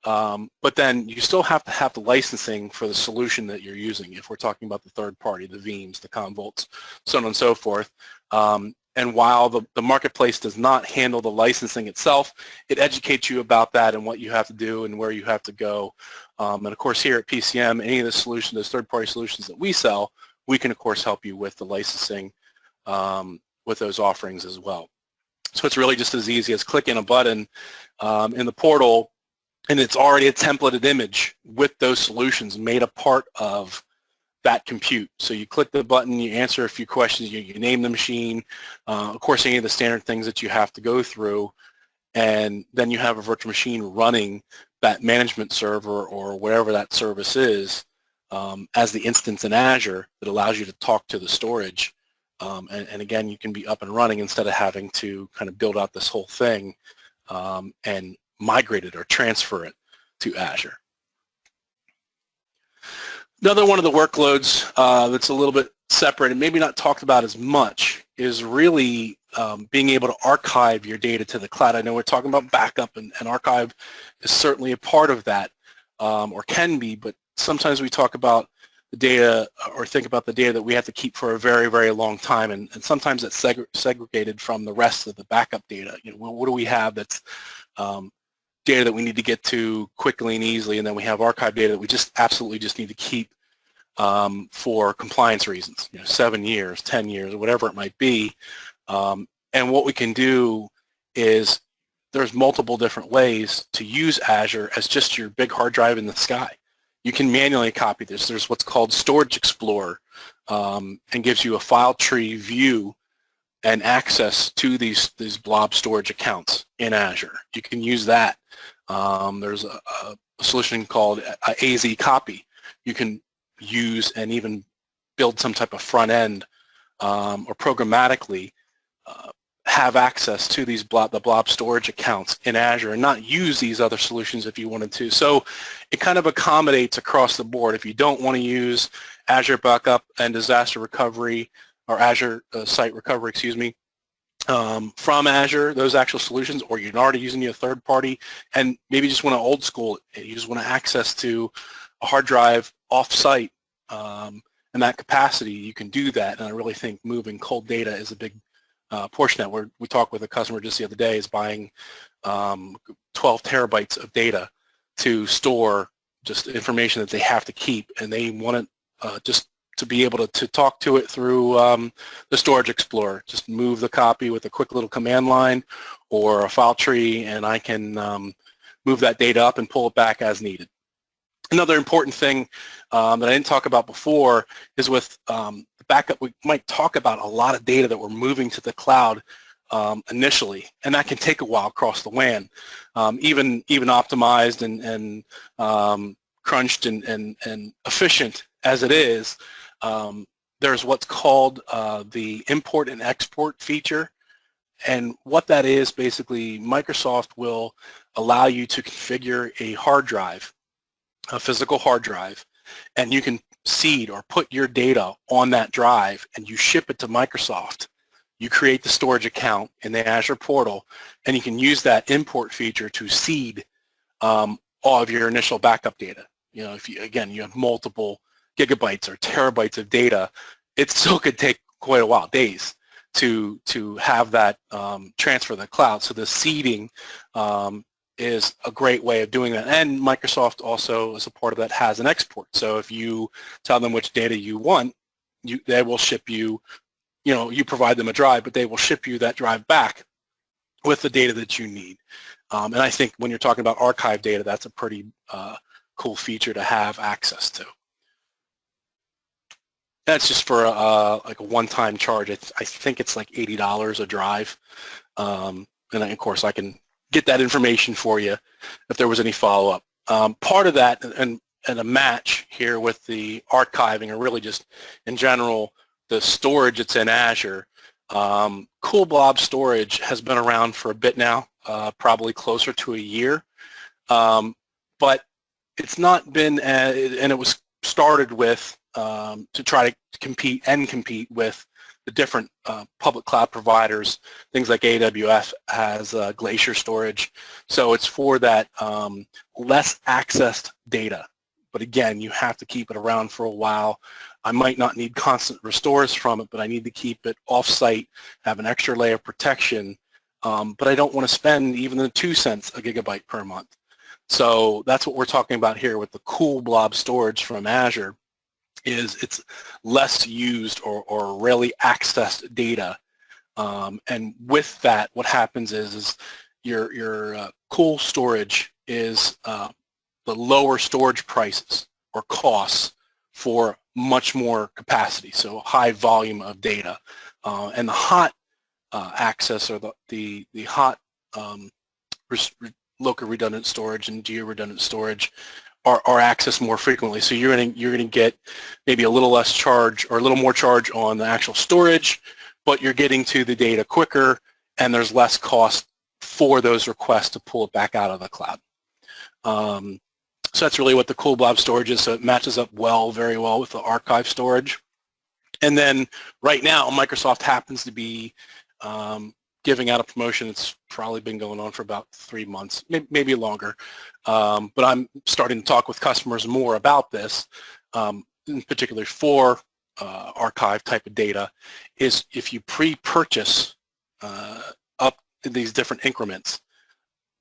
but then you still have to have the licensing for the solution that you're using, if we're talking about the third party, the Veeams, the Commvaults, so on and so forth. And while the marketplace does not handle the licensing itself, it educates you about that and what you have to do and where you have to go. And of course, here at PCM, any of the solutions, those third-party solutions that we sell, we can, of course, help you with the licensing with those offerings as well. So it's really just as easy as clicking a button in the portal, and it's already a templated image with those solutions made a part of that compute. So you click the button, you answer a few questions, you name the machine, of course, any of the standard things that you have to go through, and then you have a virtual machine running that management server or whatever that service is as the instance in Azure that allows you to talk to the storage. And again, you can be up and running instead of having to kind of build out this whole thing and migrate it or transfer it to Azure. Another one of the workloads that's a little bit separate and maybe not talked about as much is really being able to archive your data to the cloud. I know we're talking about backup, and archive is certainly a part of that, or can be, but sometimes we talk about the data or think about the data that we have to keep for a very, very long time, and sometimes it's segregated from the rest of the backup data. What do we have that's data that we need to get to quickly and easily, and then we have archive data that we just absolutely just need to keep for compliance reasons, 7 years, 10 years, or whatever it might be. And what we can do is there's multiple different ways to use Azure as just your big hard drive in the sky. You can manually copy this. There's what's called Storage Explorer, and gives you a file tree view and access to these blob storage accounts in Azure. You can use that. There's a solution called AZ Copy. You can use and even build some type of front end or programmatically have access to these the blob storage accounts in Azure and not use these other solutions if you wanted to. So it kind of accommodates across the board. If you don't want to use Azure Backup and disaster recovery, or Azure Site Recovery, excuse me, from Azure, those actual solutions, or you're already using a third party, and maybe just want to old school it. You just want to access to a hard drive off-site, and that capacity, you can do that. And I really think moving cold data is a big portion of that. We talked with a customer just the other day is buying 12 terabytes of data to store just information that they have to keep, and they want it just to be able to talk to it through the Storage Explorer. Just move the copy with a quick little command line or a file tree, and I can move that data up and pull it back as needed. Another important thing that I didn't talk about before is with the backup, we might talk about a lot of data that we're moving to the cloud initially, and that can take a while across the WAN. Even optimized and crunched and efficient as it is, there's what's called the import and export feature. And what that is, basically, Microsoft will allow you to configure a hard drive, a physical hard drive, and you can seed or put your data on that drive, and you ship it to Microsoft. You create the storage account in the Azure portal, and you can use that import feature to seed all of your initial backup data. You know, if you, again, you have multiple gigabytes or terabytes of data, it still could take quite a while, days, to have that transfer to the cloud. So the seeding is a great way of doing that. And Microsoft also, as a part of that, has an export. So if you tell them which data you want, they will ship you, you know, you provide them a drive, but they will ship you that drive back with the data that you need. And I think when you're talking about archive data, that's a pretty cool feature to have access to. That's just for like a one-time charge. I think it's like $80 a drive. And of course, I can get that information for you if there was any follow-up. Part of that and a match here with the archiving, or really just in general, the storage that's in Azure. Cool Blob Storage has been around for a bit now, probably closer to a year. But it's not been, and it was started with to try to compete with the different public cloud providers. Things like AWS has Glacier storage. So it's for that less accessed data. But again, you have to keep it around for a while. I might not need constant restores from it, but I need to keep it off-site, have an extra layer of protection, but I don't want to spend even the 2 cents a gigabyte per month. So that's what we're talking about here with the Cool Blob Storage from Azure. Is it's less used or rarely accessed data, and with that, what happens is your cool storage is the lower storage prices or costs for much more capacity, so high volume of data, and the hot access, or the hot local redundant storage and geo-redundant storage are accessed more frequently. So you're gonna get maybe a little less charge or a little more charge on the actual storage, but you're getting to the data quicker, and there's less cost for those requests to pull it back out of the cloud. So that's really what the Cool Blob Storage is. So it matches up very well with the archive storage. And then right now, Microsoft happens to be giving out a promotion that's probably been going on for about 3 months, maybe longer. But I'm starting to talk with customers more about this, in particular for archive type of data, is if you pre-purchase up in these different increments,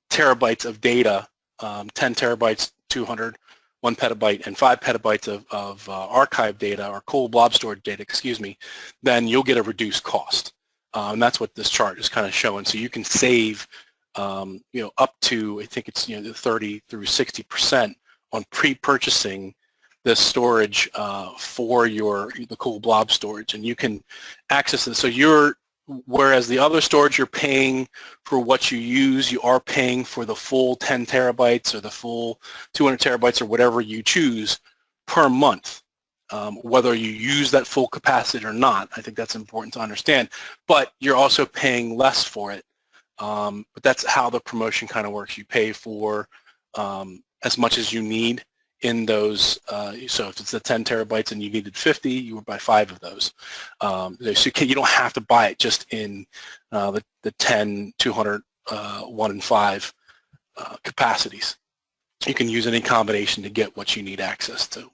terabytes of data, 10 terabytes, 200, 1 petabyte, and 5 petabytes of archive data, or Cool Blob Storage data, excuse me, then you'll get a reduced cost. And that's what this chart is kind of showing. So you can save, you know, up to, I think it's, you know, 30 through 60% on pre-purchasing this storage for the Cool Blob Storage, and you can access it. So whereas the other storage you're paying for what you use, you are paying for the full 10 terabytes or the full 200 terabytes or whatever you choose per month. Whether you use that full capacity or not, I think that's important to understand. But you're also paying less for it. But that's how the promotion kind of works. You pay for as much as you need in those. So if it's the 10 terabytes and you needed 50, you would buy 5 of those. So you don't have to buy it just in the 10, 200, 1, and 5 capacities. You can use any combination to get what you need access to.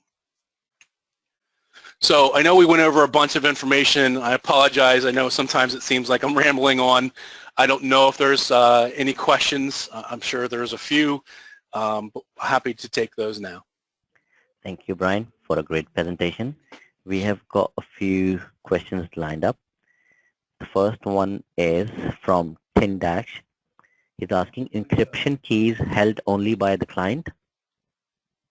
So I know we went over a bunch of information. I apologize. I know sometimes it seems like I'm rambling on. I don't know if there's any questions. I'm sure there's a few, but happy to take those now. Thank you, Brian, for a great presentation. We have got a few questions lined up. The first one is from Tin Dash. He's asking, encryption keys held only by the client?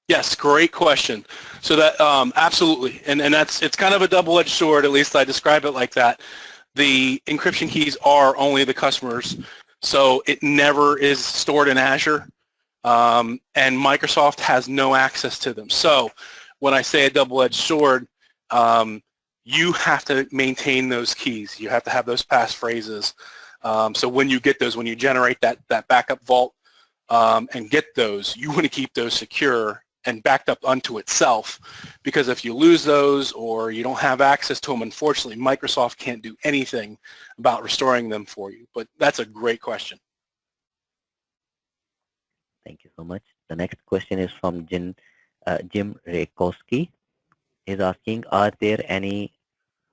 Yes, great question. So that absolutely, and it's kind of a double-edged sword. At least I describe it like that. The encryption keys are only the customers, so it never is stored in Azure, and Microsoft has no access to them. So when I say a double-edged sword, you have to maintain those keys. You have to have those passphrases. So when you get those, when you generate that backup vault and get those, you want to keep those secure and backed up unto itself, because if you lose those or you don't have access to them, unfortunately, Microsoft can't do anything about restoring them for you. But that's a great question. Thank you so much. The next question is from Jim Rakowski. He's asking, are there any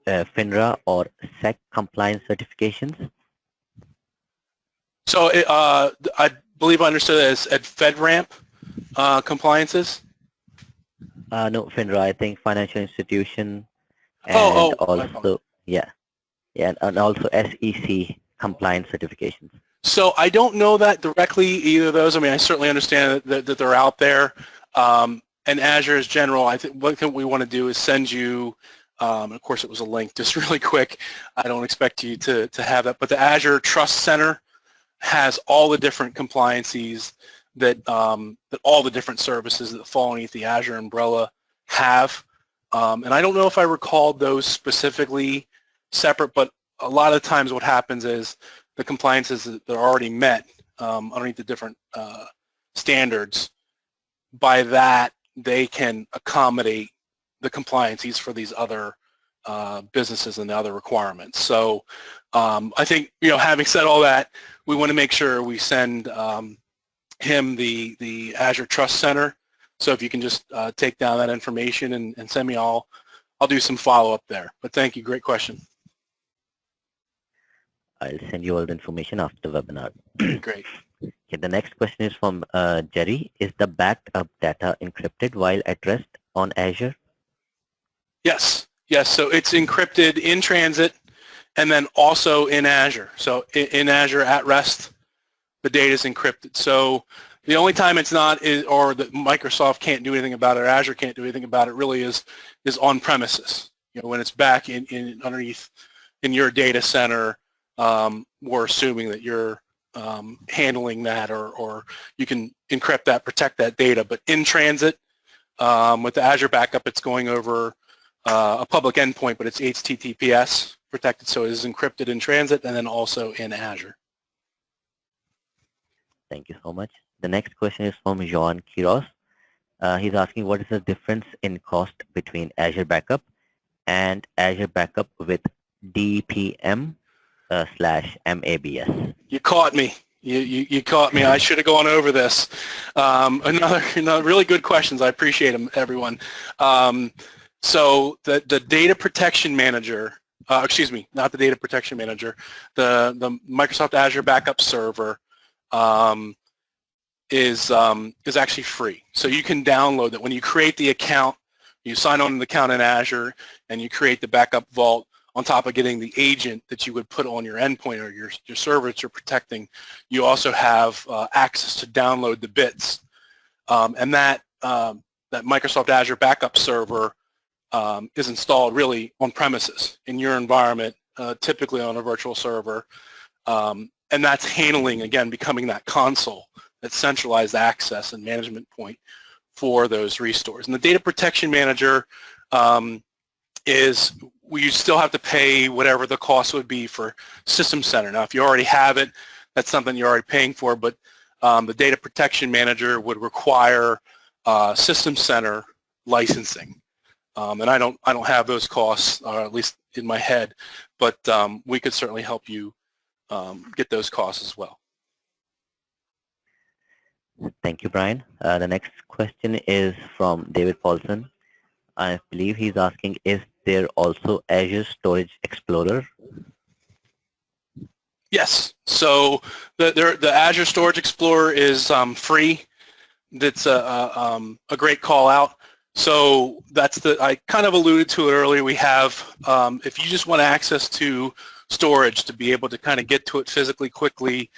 FINRA or SEC compliance certifications? So I believe I understood it as at FedRAMP compliances. No, FINRA, I think financial institution, and also, and also SEC compliance certifications. So I don't know that directly, either of those. I mean, I certainly understand that they're out there. And Azure is general. I think what we want to do is send you, of course it was a link, just really quick. I don't expect you to have that, but the Azure Trust Center has all the different compliances that all the different services that fall underneath the Azure umbrella have. And I don't know if I recalled those specifically separate, but a lot of times what happens is the compliances that are already met underneath the different standards, by that they can accommodate the compliances for these other businesses and the other requirements. So I think, having said all that, we want to make sure we send him the Azure Trust Center. So if you can just take down that information and send me, I'll do some follow-up there. But thank you, great question. I'll send you all the information after the webinar. Great. Okay, the next question is from Jerry. Is the backed up data encrypted while at rest on Azure? Yes. So it's encrypted in transit and then also in Azure. So in Azure at rest, the data is encrypted. So the only time it's not or that Microsoft can't do anything about it, or Azure can't do anything about it, really is on premises. When it's back in underneath in your data center, we're assuming that you're handling that, or you can encrypt that, protect that data. But in transit, with the Azure Backup, it's going over a public endpoint, but it's HTTPS protected, so it is encrypted in transit and then also in Azure. Thank you so much. The next question is from Joan Quiros. He's asking, what is the difference in cost between Azure Backup and Azure Backup with DPM /MABS? You caught me. You caught me. I should have gone over this. Another really good questions. I appreciate them, everyone. So the data protection manager, excuse me, not the data protection manager, the Microsoft Azure Backup server is actually free. So you can download that. When you create the account, you sign on an account in Azure and you create the backup vault, on top of getting the agent that you would put on your endpoint or your server that you're protecting, you also have access to download the bits. And that Microsoft Azure Backup server is installed really on premises in your environment, typically on a virtual server. And that's handling, again, becoming that console, that centralized access and management point for those restores. And the data protection manager is, you still have to pay whatever the cost would be for System Center. Now, if you already have it, that's something you're already paying for, but the data protection manager would require System Center licensing. And I don't have those costs, or at least in my head, but we could certainly help you get those costs as well. Thank you, Brian. The next question is from David Paulson. I believe he's asking, is there also Azure Storage Explorer? Yes. So the Azure Storage Explorer is free. That's a great call out. So that's I kind of alluded to it earlier. We have, if you just want access to storage to be able to kind of get to it physically, quickly,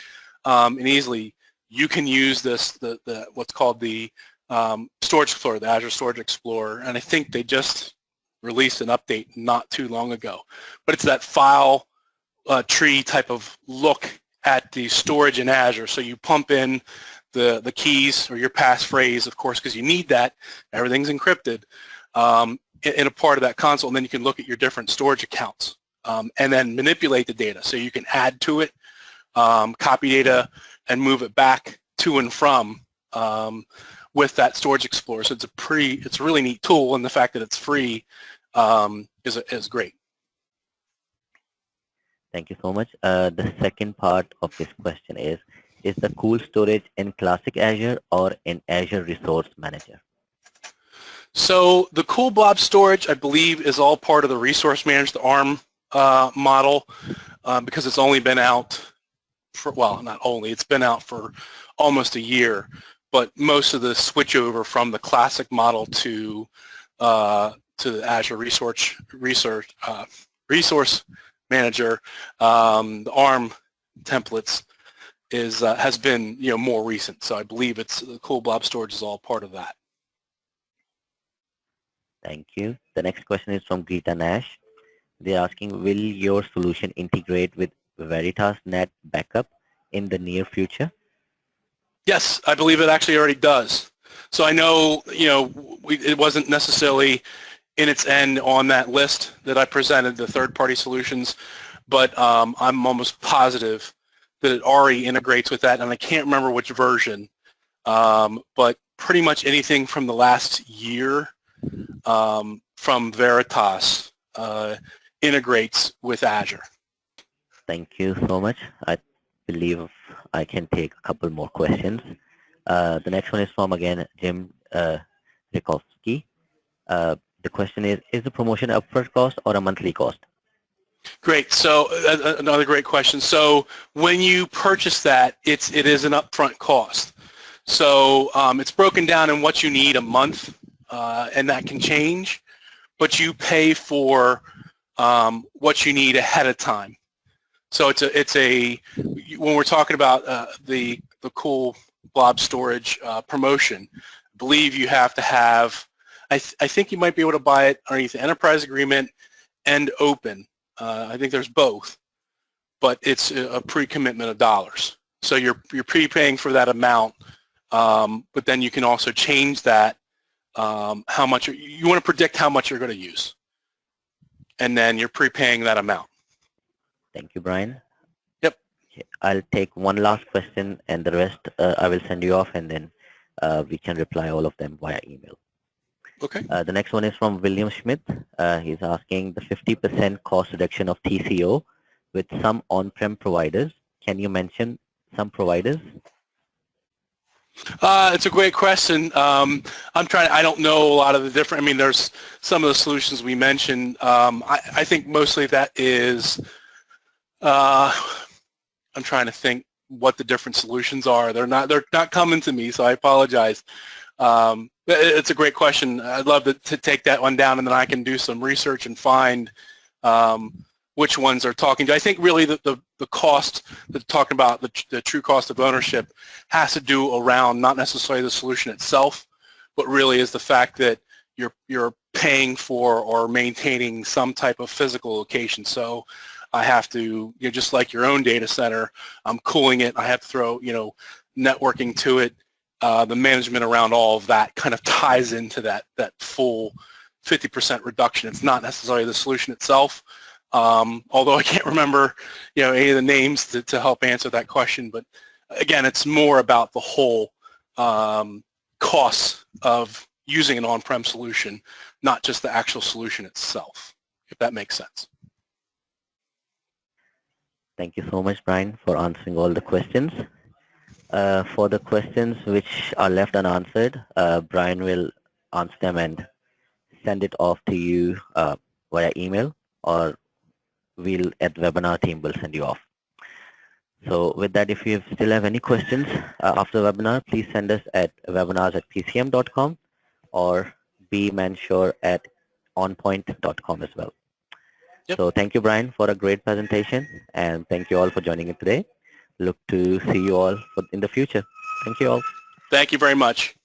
and easily, you can use this, what's called the Storage Explorer, the Azure Storage Explorer, and I think they just released an update not too long ago. But it's that file tree type of look at the storage in Azure. So you pump in the keys or your passphrase, of course, because you need that. Everything's encrypted in a part of that console, and then you can look at your different storage accounts and then manipulate the data. So you can add to it, copy data, and move it back to and from with that Storage Explorer. So it's a really neat tool, and the fact that it's free is great. Thank you so much. The second part of this question is the cool storage in classic Azure or in Azure Resource Manager? So the cool blob storage, I believe, is all part of the resource manager, the ARM model, because it's only been out for, well, not only, it's been out for almost a year, but most of the switchover from the classic model to the Azure Resource Manager, the ARM templates has been more recent. So I believe it's the cool blob storage is all part of that. Thank you. The next question is from Greta Nash. They're asking, will your solution integrate with Veritas Net Backup in the near future? Yes, I believe it actually already does. So I know, it wasn't necessarily in its end on that list that I presented, the third-party solutions, but I'm almost positive that it already integrates with that, and I can't remember which version, but pretty much anything from the last year from Veritas integrates with Azure. Thank you so much. I believe I can take a couple more questions. The next one is from, again, Jim Rikowski. The question is the promotion upfront cost or a monthly cost? Great. So another great question. So when you purchase that, it is an upfront cost. So it's broken down in what you need a month, and that can change, but you pay for what you need ahead of time. So when we're talking about the cool blob storage promotion, I believe you have to have, I think you might be able to buy it underneath the enterprise agreement and open. I think there's both, but it's a pre-commitment of dollars. So you're prepaying for that amount, but then you can also change that, how much you want to predict how much you're going to use, and then you're prepaying that amount. Thank you, Brian. Yep. Okay, I'll take one last question, and the rest I will send you off, and then we can reply all of them via email. Okay. The next one is from William Schmidt. He's asking the 50% cost reduction of TCO with some on-prem providers. Can you mention some providers? It's a great question. I don't know a lot of the different, there's some of the solutions we mentioned. I think mostly that is, I'm trying to think what the different solutions are. They're not coming to me, so I apologize. It's a great question. I'd love to take that one down, and then I can do some research and find which ones are talking to. I think really the cost that's talking about, the true cost of ownership, has to do around not necessarily the solution itself, but really is the fact that you're paying for or maintaining some type of physical location. So I have to, just like your own data center, I'm cooling it. I have to throw, networking to it. The management around all of that kind of ties into that full 50% reduction. It's not necessarily the solution itself, although I can't remember any of the names to help answer that question. But again, it's more about the whole costs of using an on-prem solution, not just the actual solution itself, if that makes sense. Thank you so much, Brian, for answering all the questions. For the questions which are left unanswered, Brian will answer them and send it off to you via email, or we'll at webinar team will send you off. So with that, if you still have any questions after the webinar, please send us at webinars@pcm.com or bmansure@onpoint.com as well. Yep. So thank you, Brian, for a great presentation, and thank you all for joining in today. Look to see you all in the future. Thank you all. Thank you very much.